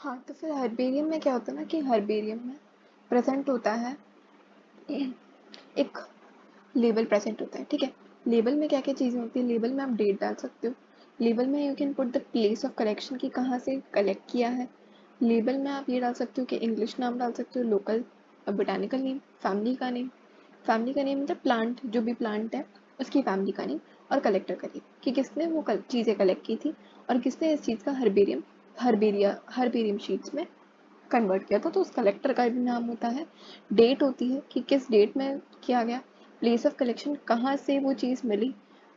हाँ, तो फिर हर्बेरियम में क्या होता है ना कि हर्बेरियम में प्रेजेंट होता है एक लेबल प्रेजेंट होता है, ठीक है। लेबल में क्या क्या चीज़ें होती है, लेबल में आप डेट डाल सकते हो, लेबल में you can put the place of collection की कहाँ से कलेक्ट किया है, लेबल में आप ये डाल सकते हो कि इंग्लिश नाम डाल सकते हो, लोकल बोटानिकल नेम, फैमिली का नेम मतलब प्लांट, जो भी प्लांट है उसकी फैमिली का नेम, और कलेक्टर का नेम कि किसने वो चीज़ें कलेक्ट की थी और किसने इस चीज़ का हर्बेरियम शीट्स में कन्वर्ट किया था, तो उस कलेक्टर का भी नाम होता है। डेट होती है कि किस डेट में किया गया, प्लेस ऑफ कलेक्शन कहाँ से वो चीज़ मिली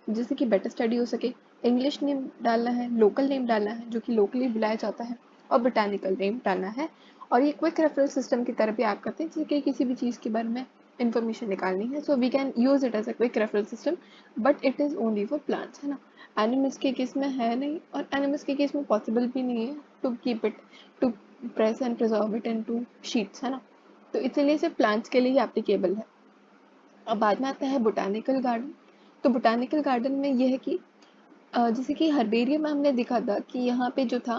जिससे कि बेटर स्टडी हो सके, इंग्लिश नेम डालना है, लोकल नेम डालना है जो कि लोकली बुलाया जाता है, और बोटानिकल नेम डालना है। और ये क्विक रेफरेंस सिस्टम की तरह भी आप करते हैं, जैसे कि किसी भी चीज़ के बारे में इंफॉर्मेशन निकालनी है, so we can use it as a quick reference system, but it is only for plants, है ना। एनिमल्स के केस में है नहीं, और एनिमल्स के केस में पॉसिबल भी नहीं है to keep it, to press and preserve it in two sheets, है ना। तो इसलिए सिर्फ प्लांट्स के लिए ही एप्लीकेबल है। अब बाद में आता है बोटानिकल गार्डन। तो बोटानिकल गार्डन में यह है कि जैसे कि हर्बेरियम में हमने देखा था कि यहाँ पे जो था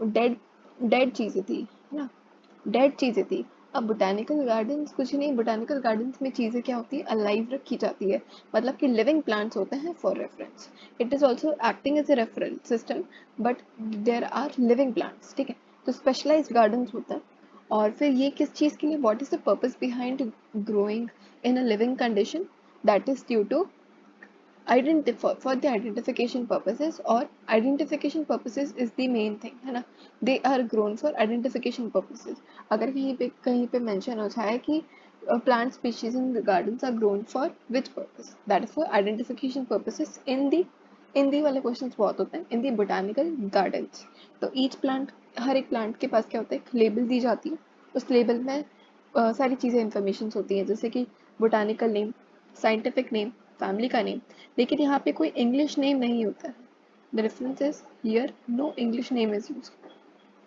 वो डेड डेड चीज़ें थी, है ना, डेड चीज़ें थी। अब बोटानिकल गार्डन्स कुछ नहीं, बोटानिकल गार्डन्स में चीज़ें क्या होती है, अलाइव रखी जाती है, मतलब कि लिविंग प्लांट्स होते हैं for reference. It is also acting as a reference system, but there are living plants, ठीक है। तो स्पेशलाइज्ड गार्डन्स होता है। और फिर ये किस चीज़ के लिए, what is the purpose behind growing in a living condition, that is due to identify for the identification purposes, or identification purposes is the main thing, है ना। they are grown for identification purposes। अगर कहीं पे mention हो जाए कि plant species in the gardens are grown for which purpose, that is for identification purposes in the वाले questions बहुत होते हैं इन दी बोटानिकल गार्डन्स। तो ईच प्लांट, हर एक प्लांट के पास क्या होता है, एक लेबल दी जाती है, उस लेबल में सारी चीज़ें इंफॉर्मेशन होती हैं, जैसे कि botanical name, scientific name, family का नेम। लेकिन यहाँ पे कोई इंग्लिश नेम नहीं होता है। The difference is here no English name is use,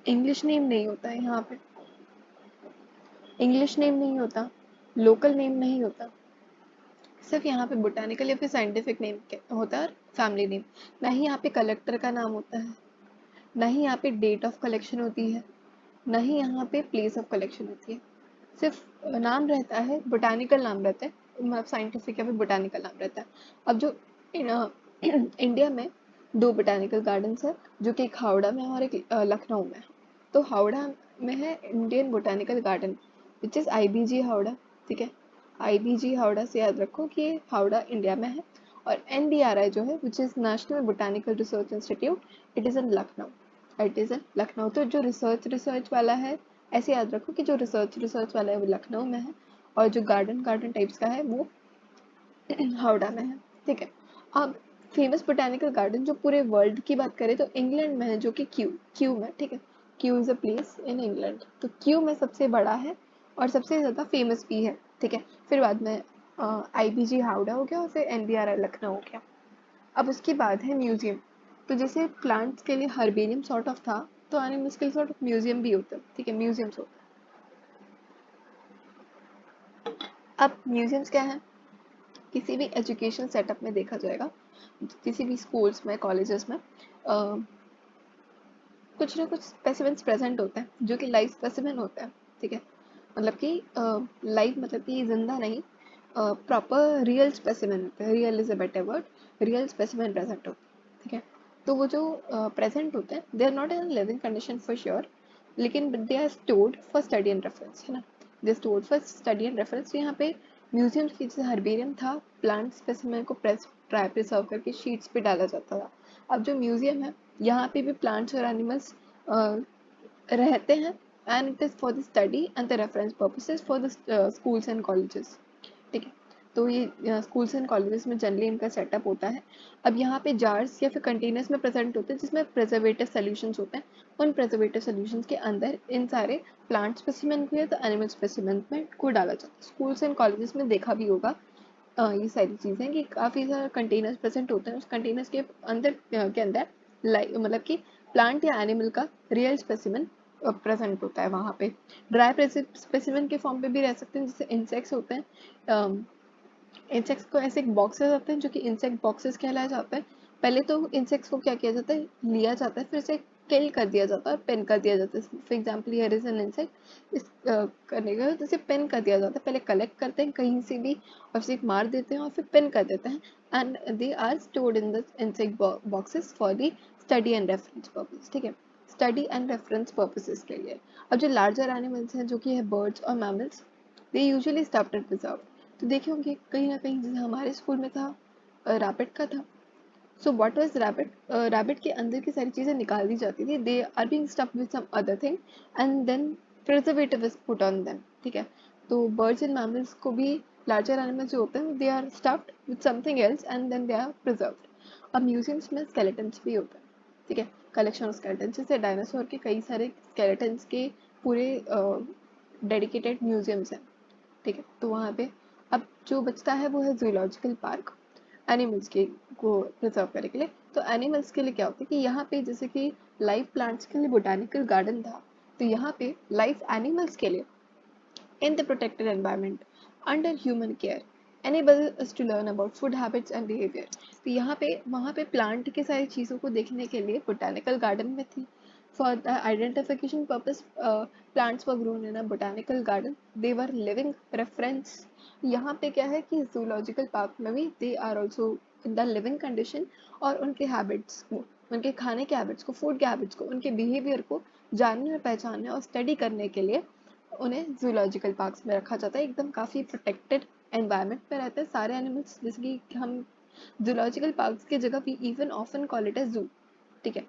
English name नहीं होता है यहाँ पे, इंग्लिश नेम नहीं होता, लोकल नेम नहीं होता, सिर्फ यहाँ पे बोटानिकल या फिर साइंटिफिक नेम होता है, और फैमिली नेम। ना ही यहाँ पे कलेक्टर का नाम होता है, ना ही यहाँ पे डेट ऑफ कलेक्शन होती है, ना ही यहाँ पे प्लेस ऑफ कलेक्शन होती है। सिर्फ नाम रहता है, बोटानिकल नाम रहता है, मतलब साइंटिफिक या फिर बोटानिकल नाम रहता है। अब जो इंडिया में दो बोटानिकल गार्डन्स है, जो कि एक हावड़ा में है और एक लखनऊ में है। तो हावड़ा में है Indian botanical garden, which is IBG Howrah, ठीक है। आईबीजी हावड़ा से याद रखो कि ये हावड़ा इंडिया में है। और एनबीआरआई जो है, which is national botanical research institute, it is in Lucknow, it is in Lucknow. तो जो रिसर्च वाला है, ऐसे याद रखो कि जो रिसर्च वाला है वो लखनऊ में है, और जो गार्डन गार्डन टाइप्स का है वो हावड़ा में है, ठीक है। अब फेमस बोटानिकल गार्डन जो पूरे वर्ल्ड की बात करें तो इंग्लैंड में है, जो कि क्यू में, ठीक है। Q is a place in England, तो क्यू में सबसे बड़ा है और सबसे ज़्यादा फेमस भी है, ठीक है। फिर बाद में आईबीजी हावड़ा हो गया, और फिर एनबीआरआई लखनऊ हो गया। अब उसके बाद है म्यूजियम। तो जैसे प्लांट्स के लिए हर्बेरियम सॉर्ट ऑफ था, तो एनिमल्स के लिए सॉर्ट ऑफ म्यूजियम भी होता है, ठीक है, म्यूजियम्स होता है। अब म्यूजियम्स क्या है, किसी भी एजुकेशन सेटअप में देखा जाएगा, किसी भी स्कूल्स में, कॉलेजेस में कुछ ना कुछ स्पेसिमेंस प्रेजेंट होते हैं जो कि लाइव स्पेसिमेन होते हैं, ठीक है। मतलब कि लाइव मतलब कि जिंदा नहीं, प्रॉपर रियल स्पेसिमेन होते हैं, real is a better word, real specimen present होते हैं, ठीक है। तो वो जो प्रेजेंट होते हैं, they are not in living condition for sure, लेकिन they are stored for study and reference, है ना। They stored for study and reference. तो यहाँ पे म्यूजियम्स की जैसे हर्बेरियम था, प्लांट स्पेसिमेन को ड्राई प्रिजर्व करके शीट्स पे डाला जाता था। अब जो म्यूजियम है, यहाँ पे भी प्लांट्स और एनिमल्स रहते हैं, and it is for the study and the reference purposes for the schools and colleges, ठीक है। तो ये स्कूल्स एंड कॉलेजेस में जनरली इनका सेटअप होता है। अब यहाँ पे जार्स या फिर कंटेनर्स में प्रेजेंट होते हैं जिसमें प्रिजर्वेटिव सॉल्यूशंस होते हैं। उन प्रिजर्वेटिव सॉल्यूशंस के अंदर इन सारे प्लांट स्पेसिमेन को या तो एनिमल स्पेसिमेन में को डाला जाता है। स्कूल्स एंड कॉलेजेस में देखा भी होगा ये सारी चीज़ें कि काफ़ी सारे कंटेनर्स प्रेजेंट होते हैं, उस कंटेनर्स के अंदर के अंदर मतलब कि प्लांट या एनिमल का रियल स्पेसिमेन प्रेजेंट होता है वहाँ पे। ड्राई स्पेसिमेन के फॉर्म पे भी रह सकते हैं, जैसे इंसेक्ट्स होते हैं। इंसेक्ट्स को ऐसे बॉक्सेस होते हैं जो कि इंसेक्ट बॉक्सेस कहलाए जाते हैं। पहले तो इंसेक्ट्स को क्या किया जाता है, लिया जाता है, फिर से किल कर दिया जाता है और पिन कर दिया जाता है। For example here is an insect, इस करने का तो इसे पिन कर दिया जाता है। पहले कलेक्ट करते हैं कहीं से भी और उसे मार देते हैं और फिर पिन कर देते हैं, and they are stored in the insect boxes for the study and reference purpose. ठीक है, स्टडी एंड रेफरेंस पर्पसेस के लिए। अब जो लार्जर एनिमल्स हैं जो कि है बर्ड्स और mammals, they usually stuffed and preserved. तो देखे होंगे कहीं ना कहीं, जैसे हमारे स्कूल में था रैबिट का था। So what was rabbit, rabbit के अंदर की सारी चीज़ें निकाल दी जाती थी, they are being stuffed with some other thing and then preservative is put on them. ठीक है, तो बर्ड्स एंड मैमल्स को भी लार्जर एनिमल्स जो होते हैं they are stuffed with something else and then they are preserved. अब museums में स्केलेटन्स भी होते हैं। ठीक है, कलेक्शन ऑफ स्केलेटन्स, जैसे डायनासोर के कई सारे स्केलेटन्स के पूरे डेडिकेटेड म्यूजियम्स हैं। ठीक है, तो वहाँ पे अब जो बचता है वो है जूलॉजिकल पार्क, एनिमल्स के को प्रिजर्व करने के लिए। तो एनिमल्स के लिए क्या होता है कि यहाँ पे जैसे कि लाइव प्लांट्स के लिए बोटानिकल गार्डन था, तो यहाँ पे लाइव एनिमल्स के लिए in the protected environment under human care enable us to learn about food habits and behavior। तो यहाँ पे वहाँ पे प्लांट की सारी चीज़ों को देखने के लिए बोटानिकल गार्डन में थी। For the identification purpose, plants were grown in a botanical garden. They were living reference। यहाँ पे क्या है कि zoological park में भी they are also in the living condition, और उनके habits को, उनके खाने के habits को, food के habits को, उनके behavior को जानने और पहचानने और study करने के लिए उन्हें जूलॉजिकल पार्क्स में रखा जाता है। एकदम काफ़ी प्रोटेक्टेड एनवायरनमेंट में रहते हैं सारे एनिमल्स, जैसे कि हम जूलॉजिकल पार्क्स की जगह we even often call it as zoo. ठीक है,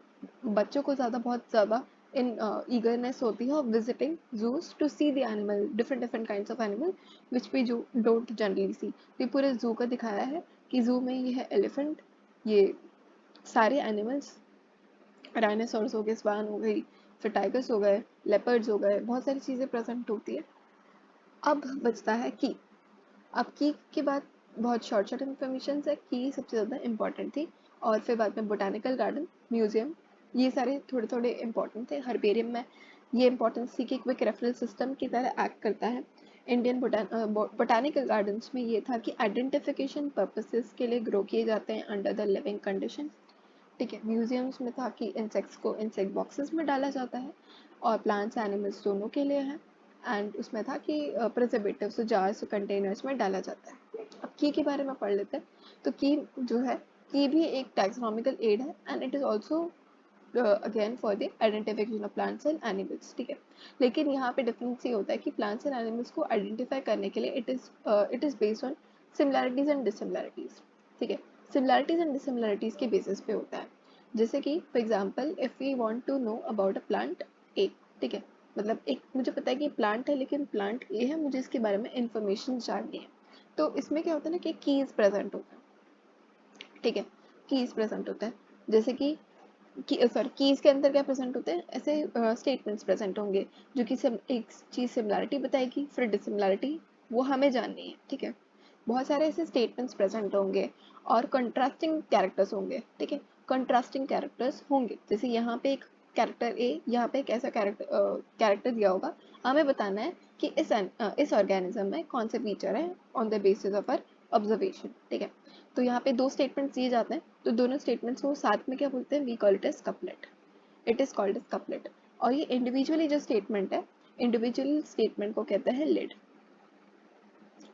बच्चों को बहुत ज़्यादा इन ईगरनेस होती है of visiting zoos to see the animal, different different kinds of animal which we जो डोंट जनरली सी। ये पूरे जू का दिखाया है कि जू में ये है एलिफेंट, ये सारे एनिमल्स, डायनासोर्स हो गए, स्वान हो गई, फिर टाइगर्स हो गए, लेपर्ड्स हो गए, बहुत सारी चीज़ें प्रेजेंट होती है। अब बचता है की। अब की के बाद बहुत शॉर्ट शॉर्ट इन्फॉर्मेशन है, की सबसे ज़्यादा इंपॉर्टेंट थी, और फिर बाद में बोटानिकल गार्डन, म्यूजियम, ये सारे थोड़े थोड़े इंपॉर्टेंट थे। हर्बेरियम में ये इंपॉर्टेंस थी कि क्विक रेफरल सिस्टम की तरह एक्ट करता है। इंडियन बोटानिकल गार्डन्स में ये था कि आइडेंटिफिकेशन पर्पसेस के लिए ग्रो किए जाते हैं अंडर द लिविंग कंडीशन। ठीक है, म्यूजियम्स में था कि इंसेक्ट्स को इंसेक्ट बॉक्सेस में डाला जाता है और प्लांट्स एनिमल्स दोनों के लिए है, एंड उसमें था कि प्रिजर्वेटिव्स जार्स कंटेनर्स में डाला जाता है। अब की के बारे में पढ़ लेते हैं। तो की जो है, की भी एक टैक्सोनॉमिकल एड है and it is also again for the identification of plants and animals. ठीक है, लेकिन यहाँ पे डिफरेंस ये होता है कि प्लांट्स एंड एनिमल्स को आइडेंटिफाई करने के लिए it is based on similarities and dissimilarities. ठीक है, सिमिलैरिटीज एंड डिसिमिलैरिटीज के बेसिस पे होता है। जैसे कि for example if we want to know about a plant A, ठीक है, मतलब एक मुझे पता है कि प्लांट है लेकिन प्लांट ए है, मुझे इसके बारे में इंफॉर्मेशन जाननी है, तो इसमें क्या होता है ना कि कीज प्रेजेंट होता है। ठीक है, कीज प्रेजेंट होता है, जैसे कि सॉरी कीज के अंदर क्या प्रेजेंट होते हैं, ऐसे स्टेटमेंट्स प्रेजेंट होंगे जो कि एक चीज सिमिलैरिटी बताएगी, फिर डिसिमिलैरिटी वो हमें जाननी है। ठीक है, बहुत सारे ऐसे स्टेटमेंट्स प्रेजेंट होंगे और कंट्रास्टिंग कैरेक्टर्स होंगे। ठीक है, कंट्रास्टिंग कैरेक्टर्स होंगे, जैसे यहाँ पे एक कैरेक्टर ए, यहाँ पे एक ऐसा कैरेक्टर दिया होगा, हमें बताना है कि इस ऑर्गेनिज्म में कौन से फीचर है on the basis of our observation. ठीक है, तो यहाँ पे दो स्टेटमेंट्स दिए जाते हैं, तो दोनों स्टेटमेंट्स को साथ में क्या बोलते हैं, we call it as couplet, it is called as couplet. और ये इंडिविजुअली जो स्टेटमेंट है, इंडिविजुअल स्टेटमेंट को कहते हैं लिड।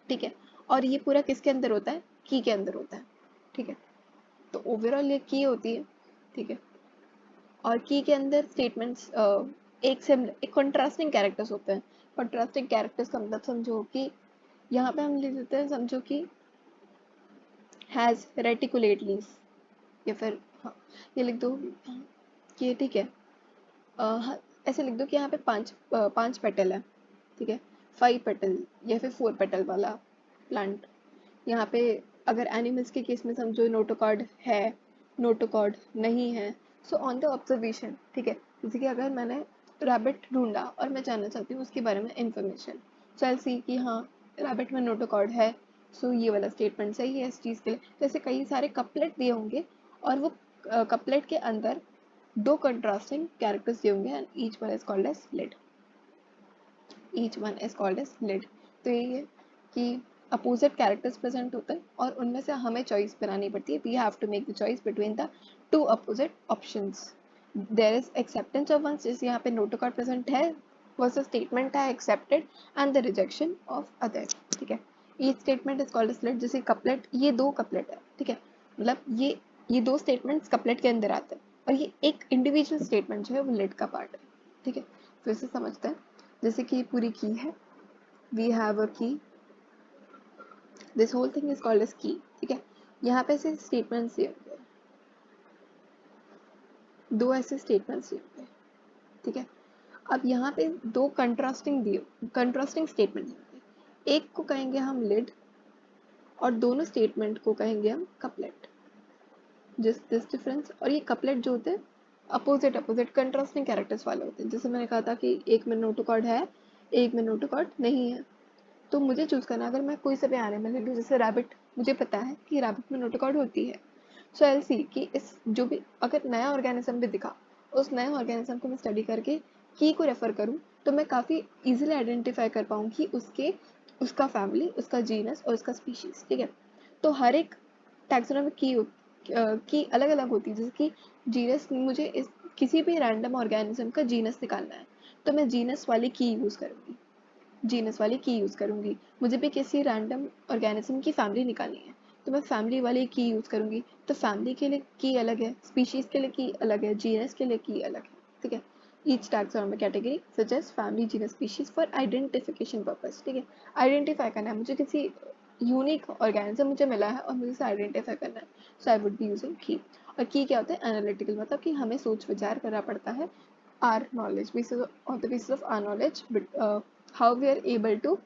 ठीक है, और ये पूरा किसके अंदर होता है, की के अंदर होता है। ठीक है, तो ओवरऑल ये की होती है। ठीक है, और की के अंदर स्टेटमेंट्स एक कंट्रास्टिंग कैरेक्टर्स होते हैं। कंट्रास्टिंग कैरेक्टर्स का मतलब समझो कि यहाँ पे हम लिख देते हैं, समझो कि हैज रेटिकुलेट लीव्स, या फिर हाँ ये लिख दो कि ठीक है, हाँ, ऐसे लिख दो कि यहाँ पे पांच पेटल है। ठीक है, 5 पेटल या फिर 4 पेटल वाला प्लांट। यहाँ पे अगर एनिमल्स के केस में समझो नोटोकॉर्ड है, नोटोकॉर्ड नहीं है। सो ऑन द ऑब्जर्वेशन, ठीक है, जैसे कि अगर मैंने रैबिट ढूंढा और मैं जानना चाहती हूँ उसके बारे में इंफॉर्मेशन, चल सी कि हाँ रैबिट में नोटोकॉर्ड है, सो ये वाला स्टेटमेंट सही है इस चीज़ के लिए। जैसे कई सारे कपलेट दिए होंगे और वो कपलेट के अंदर दो कंट्रास्टिंग कैरेक्टर्स दिए होंगे and each one is called as lead, each one is called as lead. तो यही है कि अपोजिट कैरेक्टर्स प्रेजेंट होते हैं और उनमें से हमें चॉइस बनानी पड़ती है, we have to make the choice between the two opposite options. There is acceptance of ones, जैसे यहाँ पे नोटोकॉर्ड प्रेजेंट है वर्सेस स्टेटमेंट है accepted and the rejection of other, ठीक है। Each statement is called slate, जैसे couplet, ये दो कपलेट है, ठीक है, मतलब ये दो स्टेटमेंट्स कपलेट के अंदर आते हैं और ये एक इंडिविजुअल स्टेटमेंट जो है वो लेट का पार्ट है, ठीक है। फिर से समझते हैं, जैसे कि पूरी की है, we have a key, this whole thing is called as key, ठीक है। यहाँ पे ऐसे स्टेटमेंट्स दिए होंगे, दो ऐसे स्टेटमेंट्स दिए होंगे, ठीक है। अब यहाँ पे दो कंट्रास्टिंग स्टेटमेंट होंगे, एक को कहेंगे हम लिड और दोनों स्टेटमेंट को कहेंगे हम कपलेट, जिस दिस डिफरेंस। और ये कपलेट जो होते हैं अपोजिट कंट्रास्टिंग कैरेक्टर्स वाले होते हैं, जैसे मैंने कहा था कि एक में नोटोकॉर्ड है, एक में नोटोकॉर्ड नहीं है, तो मुझे चूज करना, अगर मैं कोई से भी आने में ले लूँ, जैसे रैबिट, मुझे पता है कि रैबिट में नोटोकॉर्ड होती है, सो आई विल सी कि इस जो भी अगर नया ऑर्गेनिज्म भी दिखा, उस नए ऑर्गेनिज्म को मैं स्टडी करके की को रेफर करूँ तो मैं काफ़ी इजीली आइडेंटिफाई कर पाऊँगी उसका फैमिली, उसका जीनस और उसका स्पीशीज, ठीक है। तो हर एक टैक्सोनॉमी की अलग अलग होती है, जैसे कि जीनस, मुझे इस किसी भी रैंडम ऑर्गेनिज्म का जीनस निकालना है तो मैं जीनस वाली की यूज़ करूँगी। मुझे भी किसी रैंडम ऑर्गेनिज्म की फैमिली निकालनी है तो मैं फैमिली वाली की यूज़ करूँगी। तो फैमिली के लिए की अलग है, स्पीशीज़ के लिए की अलग है, जीनस के लिए की अलग है, ठीक है। Each taxonomic category such as family, genus, species for identification purpose, ठीक है। आइडेंटिफाई करना है, मुझे किसी यूनिक ऑर्गेनिज्म मुझे मिला है और मुझे इसे आइडेंटिफाई करना है, सो आई वुड बी यूजिंग की। और की क्या होता है, एनालिटिकल, मतलब कि हमें सोच विचार करना पड़ता है, our knowledge on the basis of our knowledge, but how we are able to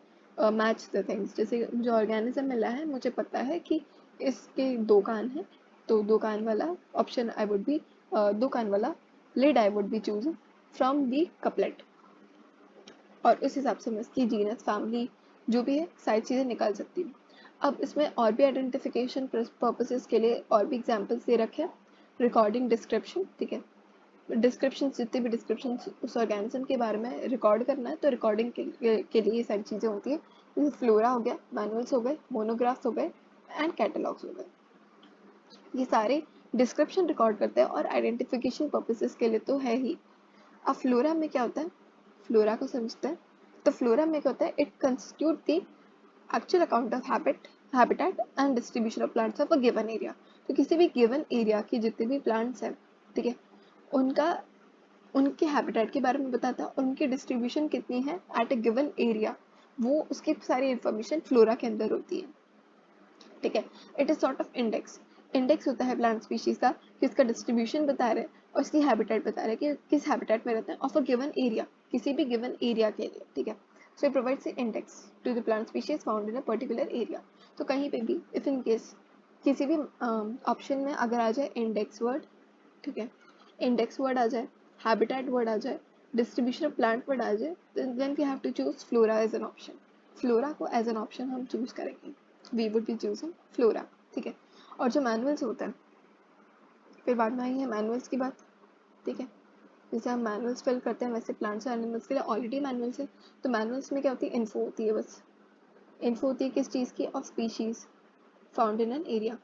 match the things। जैसे मुझे ऑर्गेनिज्म मिला है, मुझे पता है कि इसके दो कान हैं, तो दो कान वाला ऑप्शन आई वुड बी, दो कान वाला lead I would be choosing from the couplet, और उस हिसाब से मैं इसकी जीनस, फैमिली जो भी है सारी चीज़ें निकाल सकती हूँ। अब इसमें और भी आइडेंटिफिकेशन पर्पसेस के लिए और भी एग्जाम्पल्स दे रखे हैं, रिकॉर्डिंग, डिस्क्रिप्शन, ठीक है। डिस्क्रिप्शन, जितने भी डिस्क्रिप्शन उस ऑर्गेनिज्म के बारे में रिकॉर्ड करना है तो रिकॉर्डिंग के लिए ये सारी चीज़ें होती है, जैसे फ्लोरा हो गया, मैनुअल्स हो गए, मोनोग्राफ्स हो गए एंड कैटलॉग्स हो गए, ये सारे डिस्क्रिप्शन रिकॉर्ड करते हैं और आइडेंटिफिकेशन पर्पसेस के लिए तो है ही। अब फ्लोरा में क्या होता है, फ्लोरा को समझते हैं। तो फ्लोरा में क्या होता है, it constitute the actual account of habitat and distribution of plants of a given area. तो किसी भी गिवन एरिया के जितने भी प्लांट्स हैं, ठीक है, उनका उनके हैबिटेट के बारे में बताता है और उनकी डिस्ट्रीब्यूशन कितनी है एट ए गिवन एरिया, वो उसकी सारी इंफॉर्मेशन फ्लोरा के अंदर होती है, ठीक है। It is sort of index होता है प्लांट स्पीशीज का, कि उसका डिस्ट्रीब्यूशन बता रहे हैं और उसकी हैबिटेट बता रहे हैं कि किस हैबिटेट में रहते हैं ऑफ अ गिवन एरिया, किसी भी गिवन एरिया के लिए, ठीक है। So it provides the index to the plant species found in a particular area. तो कहीं पे भी इफ इन केस किसी भी ऑप्शन में अगर आ जाए इंडेक्स वर्ड, ठीक है, इंडेक्स वर्ड आ जाए, हैबिटेट वर्ड आ जाए, डिस्ट्रीब्यूशन ऑफ प्लांट वर्ड आ जाए, then we have to choose flora as an option. Flora को एज एन ऑप्शन हम चूज करेंगे, we would be choosing flora, ठीक है। और जो मैनुअल्स होते हैं, फिर बाद में आई है मैनुअल्स की बात, ठीक है। जैसे हम मैनुअल्स फिल करते हैं वैसे प्लांट्स और एनिमल्स के लिए ऑलरेडी मैनुअल्स है। तो मैनुअल्स में क्या होती है, इन्फो होती है, बस इन्फो होती है किस चीज़ की, of species found in an area.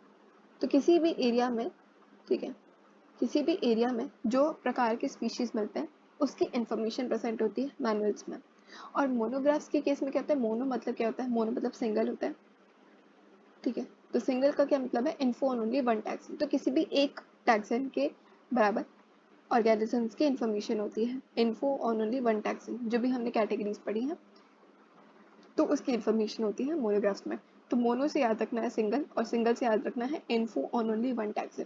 तो किसी भी एरिया में, ठीक है, किसी भी एरिया में जो प्रकार के स्पीशीज मिलते हैं उसकी इंफॉर्मेशन प्रेजेंट होती है मैनुअल्स में। और मोनोग्राफ्स के केस में क्या होता है, मोनो मतलब क्या होता है, मोनो मतलब सिंगल होता है, ठीक है। तो सिंगल का क्या मतलब है, info on only one taxon, तो किसी भी एक टैक्सन के बराबर ऑर्गेनिजम्स की इंफॉर्मेशन होती है, info on only one taxon, जो भी हमने कैटेगरीज पढ़ी हैं तो उसकी इंफॉर्मेशन होती है मोनोग्राफ्स में। तो मोनो से याद रखना है सिंगल और सिंगल से याद रखना है info on only one taxon,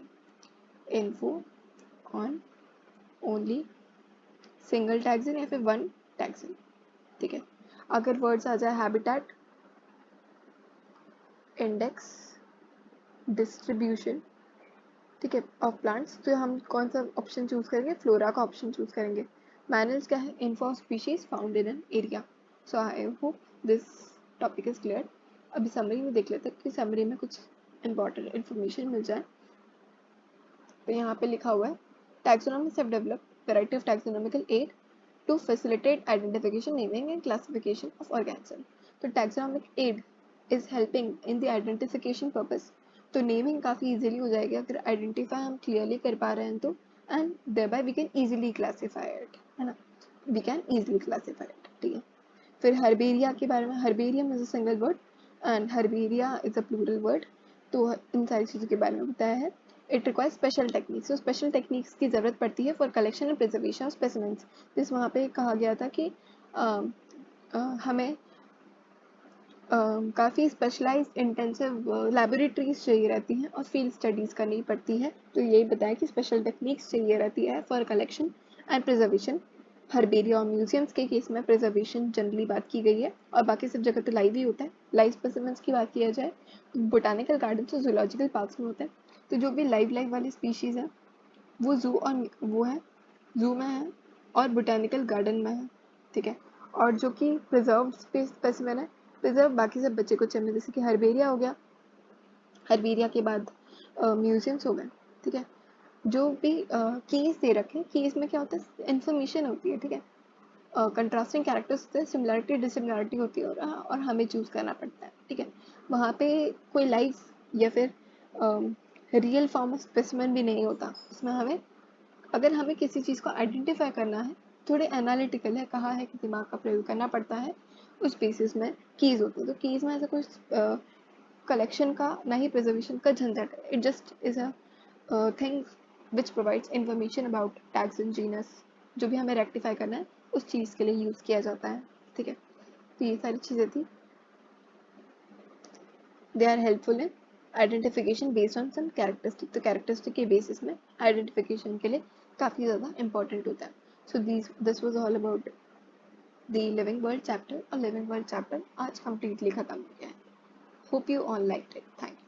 info on only single taxon या फिर वन टैक्सन, ठीक है। अगर वर्ड्स आ जाए हैबिटेट, इंडेक्स, डिस्ट्रीब्यूशन, ठीक है, ऑफ प्लांट्स, तो हम कौन सा ऑप्शन चूज करेंगे, फ्लोरा का ऑप्शन चूज करेंगे। मैनुअल्स क्या है, info of species found in an area. So I hope this topic is clear. अभी समरी में देख लेते हैं कि समरी में कुछ इंपॉर्टेंट इन्फॉर्मेशन मिल जाए। तो यहाँ पे लिखा हुआ है, taxonomist have developed variety of taxonomical aid to facilitate identification, naming and classification of organism। तो taxonomic aid is helping in the identification purpose। तो नेमिंग काफ़ी इजीली हो जाएगी अगर आइडेंटिफाई हम क्लियरली कर पा रहे हैं तो and thereby we can easily classify it, है ना, we can easily classify it, ठीक है। फिर हर्बेरिया के बारे में, herbarium is a single word and herbaria is a plural word. तो इन सारी चीज़ों के बारे में बताया है। इट रिक्वायर्स स्पेशल टेक्निक्स, तो स्पेशल टेक्निक्स की ज़रूरत पड़ती है for collection and preservation of specimens. जिस वहाँ पे कहा गया था कि हमें काफ़ी स्पेशलाइज्ड इंटेंसिव लेबोरेटरीज चाहिए रहती हैं और फील्ड स्टडीज़ करनी पड़ती है। तो यही बताया कि स्पेशल टेक्निक्स चाहिए रहती है for collection and preservation. Herbaria और म्यूजियम्स के केस में प्रिजर्वेशन जनरली बात की गई है, और बाकी सब जगह तो लाइव ही होता है। लाइव स्पेसिमेंट्स की बात किया जाए तो बोटानिकल गार्डन्स और जूलॉजिकल पार्क्स में होते हैं। तो जो भी लाइव वाली स्पीशीज़ हैं वो जू और वो है जू में है और बोटानिकल गार्डन में है, ठीक है। और जो कि प्रिजर्व स्पेसिमेन है, प्रिजर्व बाकी सब बच्चे कुछ में, जैसे कि हर्बेरिया हो गया, हर्बेरिया के बाद म्यूजियम्स हो गए, ठीक है। जो भी कीज दे रखे, कीज में क्या होता है, इंफॉर्मेशन होती है, ठीक है। कंट्रास्टिंग कैरेक्टर्स होते हैं, सिमिलरिटी डिसिमिलरिटी होती है, और हमें चूज करना पड़ता है, ठीक है। वहाँ पे कोई लाइव या फिर रियल फॉर्म ऑफ स्पेसिमेन भी नहीं होता उसमें। हमें अगर हमें किसी चीज़ को आइडेंटिफाई करना है, थोड़े एनालिटिकल है, कहा है कि दिमाग का प्रयोग करना पड़ता है, उस बेसिस में कीज होती है। तो कीज में ऐसा कुछ कलेक्शन का ना ही प्रिजर्वेशन का झंझट है। It just is a thing which provides information about tags and genus. जो भी हमें रेक्टिफाई करना है उस चीज़ के लिए यूज़ किया जाता है, ठीक है। तो ये सारी चीज़ें थी। They are helpful in identification based on some characteristic. तो कैरेक्टरिस्टिक के बेसिस में आइडेंटिफिकेशन के लिए काफ़ी ज़्यादा इंपॉर्टेंट होता है। So this was all about the living world chapter, और लिविंग वर्ल्ड चैप्टर आज कंप्लीटली खत्म हो गया है। Hope you all liked it. Thank you.